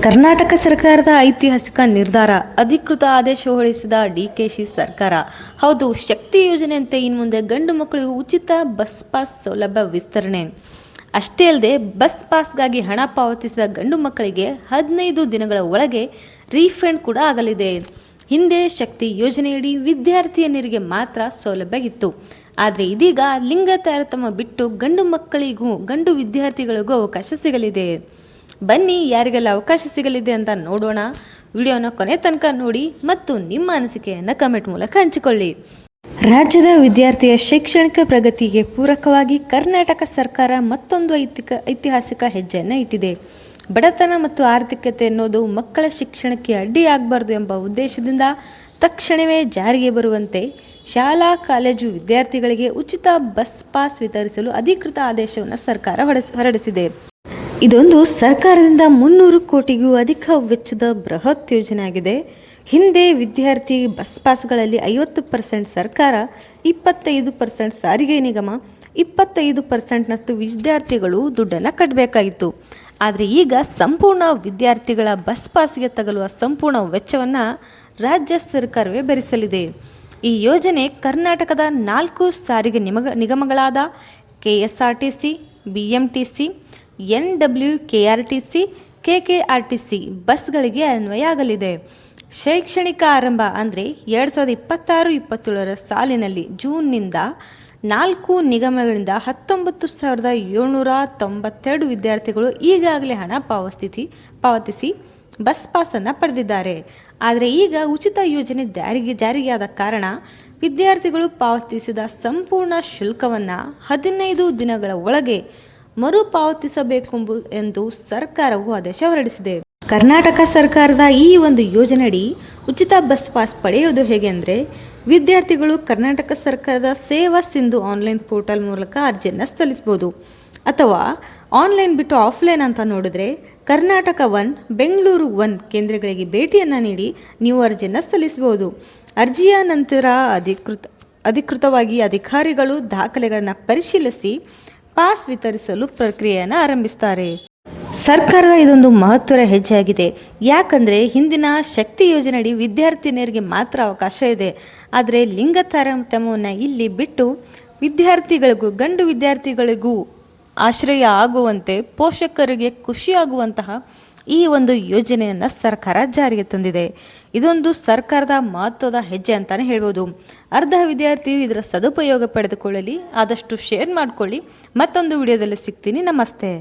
ಕರ್ನಾಟಕ ಸರ್ಕಾರದ ಐತಿಹಾಸಿಕ ನಿರ್ಧಾರ, ಅಧಿಕೃತ ಆದೇಶ ಹೊರಡಿಸಿದ ಡಿಕೆಶಿ ಸರ್ಕಾರ. ಹೌದು, ಶಕ್ತಿ ಯೋಜನೆಯಂತೆ ಇನ್ನು ಮುಂದೆ ಗಂಡು ಮಕ್ಕಳಿಗೂ ಉಚಿತ ಬಸ್ ಪಾಸ್ ಸೌಲಭ್ಯ ವಿಸ್ತರಣೆ. ಅಷ್ಟೇ ಅಲ್ಲದೆ ಬಸ್ ಪಾಸ್ಗಾಗಿ ಹಣ ಪಾವತಿಸಿದ ಗಂಡು ಮಕ್ಕಳಿಗೆ 15 ದಿನಗಳ ಒಳಗೆ ರೀಫಂಡ್ ಕೂಡ ಆಗಲಿದೆ. ಹಿಂದೆ ಶಕ್ತಿ ಯೋಜನೆಯಡಿ ವಿದ್ಯಾರ್ಥಿನಿಯರಿಗೆ ಮಾತ್ರ ಸೌಲಭ್ಯ ಇತ್ತು. ಆದರೆ ಇದೀಗ ಲಿಂಗ ತಾರತಮ್ಯ ಬಿಟ್ಟು ಗಂಡು ವಿದ್ಯಾರ್ಥಿಗಳಿಗೂ ಅವಕಾಶ ಸಿಗಲಿದೆ. ಬನ್ನಿ, ಯಾರಿಗೆಲ್ಲ ಅವಕಾಶ ಸಿಗಲಿದೆ ಅಂತ ನೋಡೋಣ. ವಿಡಿಯೋನ ಕೊನೆ ತನಕ ನೋಡಿ ಮತ್ತು ನಿಮ್ಮ ಅನಿಸಿಕೆಯನ್ನು ಕಮೆಂಟ್ ಮೂಲಕ ಹಂಚಿಕೊಳ್ಳಿ. ರಾಜ್ಯದ ವಿದ್ಯಾರ್ಥಿಯ ಶೈಕ್ಷಣಿಕ ಪ್ರಗತಿಗೆ ಪೂರಕವಾಗಿ ಕರ್ನಾಟಕ ಸರ್ಕಾರ ಮತ್ತೊಂದು ಐತಿಹಾಸಿಕ ಹೆಜ್ಜೆಯನ್ನು ಇಟ್ಟಿದೆ. ಬಡತನ ಮತ್ತು ಆರ್ಥಿಕತೆ ಅನ್ನೋದು ಮಕ್ಕಳ ಶಿಕ್ಷಣಕ್ಕೆ ಅಡ್ಡಿಯಾಗಬಾರ್ದು ಎಂಬ ಉದ್ದೇಶದಿಂದ ತಕ್ಷಣವೇ ಜಾರಿಗೆ ಬರುವಂತೆ ಶಾಲಾ ಕಾಲೇಜು ವಿದ್ಯಾರ್ಥಿಗಳಿಗೆ ಉಚಿತ ಬಸ್ ಪಾಸ್ ವಿತರಿಸಲು ಅಧಿಕೃತ ಆದೇಶವನ್ನು ಸರ್ಕಾರ ಹೊರಡಿಸಿದೆ. ಇದೊಂದು ಸರ್ಕಾರದಿಂದ 300 ಕೋಟಿಗೂ ಅಧಿಕ ವೆಚ್ಚದ ಬೃಹತ್ ಯೋಜನೆ ಆಗಿದೆ. ಹಿಂದೆ ವಿದ್ಯಾರ್ಥಿ ಬಸ್ ಪಾಸ್ಗಳಲ್ಲಿ 50% ಸರ್ಕಾರ, 25% ಸಾರಿಗೆ ನಿಗಮ, 25% ವಿದ್ಯಾರ್ಥಿಗಳು ದುಡ್ಡನ್ನು ಕಟ್ಟಬೇಕಾಗಿತ್ತು. ಆದರೆ ಈಗ ಸಂಪೂರ್ಣ ವಿದ್ಯಾರ್ಥಿಗಳ ಬಸ್ ಪಾಸ್ಗೆ ತಗಲುವ ಸಂಪೂರ್ಣ ವೆಚ್ಚವನ್ನು ರಾಜ್ಯ ಸರ್ಕಾರವೇ ಭರಿಸಲಿದೆ. ಈ ಯೋಜನೆ ಕರ್ನಾಟಕದ 4 ಸಾರಿಗೆ ನಿಗಮಗಳಾದ KSRTC, BMTC, NWKRTC, KKRTC ಬಸ್ಗಳಿಗೆ ಅನ್ವಯ ಆಗಲಿದೆ. ಶೈಕ್ಷಣಿಕ ಆರಂಭ ಅಂದರೆ 2026-27 ಸಾಲಿನಲ್ಲಿ ಜೂನ್ನಿಂದ 4 ನಿಗಮಗಳಿಂದ 19,792 ವಿದ್ಯಾರ್ಥಿಗಳು ಈಗಾಗಲೇ ಹಣ ಪಾವತಿಸಿ ಬಸ್ ಪಾಸನ್ನು ಪಡೆದಿದ್ದಾರೆ. ಆದರೆ ಈಗ ಉಚಿತ ಯೋಜನೆ ಜಾರಿಯಾದ ಕಾರಣ ವಿದ್ಯಾರ್ಥಿಗಳು ಪಾವತಿಸಿದ ಸಂಪೂರ್ಣ ಶುಲ್ಕವನ್ನು 15 ದಿನಗಳ ಒಳಗೆ ಮರುಪಾವತಿಸಬೇಕು ಎಂದು ಸರ್ಕಾರವು ಆದೇಶ ಹೊರಡಿಸಿದೆ. ಕರ್ನಾಟಕ ಸರ್ಕಾರದ ಈ ಒಂದು ಯೋಜನೆಯಡಿ ಉಚಿತ ಬಸ್ ಪಾಸ್ ಪಡೆಯುವುದು ಹೇಗೆ ಅಂದರೆ, ವಿದ್ಯಾರ್ಥಿಗಳು ಕರ್ನಾಟಕ ಸರ್ಕಾರದ ಸೇವಾ ಸಿಂಧು ಆನ್ಲೈನ್ ಪೋರ್ಟಲ್ ಮೂಲಕ ಅರ್ಜಿಯನ್ನು ಸಲ್ಲಿಸಬಹುದು. ಅಥವಾ ಆನ್ಲೈನ್ ಬಿಟ್ಟು ಆಫ್ಲೈನ್ ಅಂತ ನೋಡಿದ್ರೆ ಕರ್ನಾಟಕ 1, ಬೆಂಗಳೂರು 1 ಕೇಂದ್ರಗಳಿಗೆ ಭೇಟಿಯನ್ನು ನೀಡಿ ನೀವು ಅರ್ಜಿಯನ್ನು ಸಲ್ಲಿಸಬಹುದು. ಅರ್ಜಿಯ ನಂತರ ಅಧಿಕೃತವಾಗಿ ಅಧಿಕಾರಿಗಳು ದಾಖಲೆಗಳನ್ನು ಪರಿಶೀಲಿಸಿ ಪಾಸ್ ವಿತರಿಸಲು ಪ್ರಕ್ರಿಯೆಯನ್ನು ಆರಂಭಿಸ್ತಾರೆ. ಸರ್ಕಾರದ ಇದೊಂದು ಮಹತ್ವದ ಹೆಜ್ಜೆಯಾಗಿದೆ. ಯಾಕಂದರೆ ಹಿಂದಿನ ಶಕ್ತಿ ಯೋಜನೆಯಡಿ ವಿದ್ಯಾರ್ಥಿನಿಯರಿಗೆ ಮಾತ್ರ ಅವಕಾಶ ಇದೆ. ಆದರೆ ಲಿಂಗ ತಾರತಮ್ಯವನ್ನು ಇಲ್ಲಿ ಬಿಟ್ಟು ಗಂಡು ವಿದ್ಯಾರ್ಥಿಗಳಿಗೂ ಆಶ್ರಯ ಆಗುವಂತೆ, ಪೋಷಕರಿಗೆ ಖುಷಿಯಾಗುವಂತಹ ಈ ಒಂದು ಯೋಜನೆಯನ್ನು ಸರ್ಕಾರ ಜಾರಿಗೆ ತಂದಿದೆ. ಇದೊಂದು ಸರ್ಕಾರದ ಮಹತ್ವದ ಹೆಜ್ಜೆ ಅಂತಲೇ ಹೇಳ್ಬೋದು. ಅರ್ಧ ವಿದ್ಯಾರ್ಥಿಯು ಇದರ ಸದುಪಯೋಗ ಪಡೆದುಕೊಳ್ಳಲಿ. ಆದಷ್ಟು ಶೇರ್ ಮಾಡಿಕೊಳ್ಳಿ. ಮತ್ತೊಂದು ವಿಡಿಯೋದಲ್ಲಿ ಸಿಗ್ತೀನಿ. ನಮಸ್ತೆ.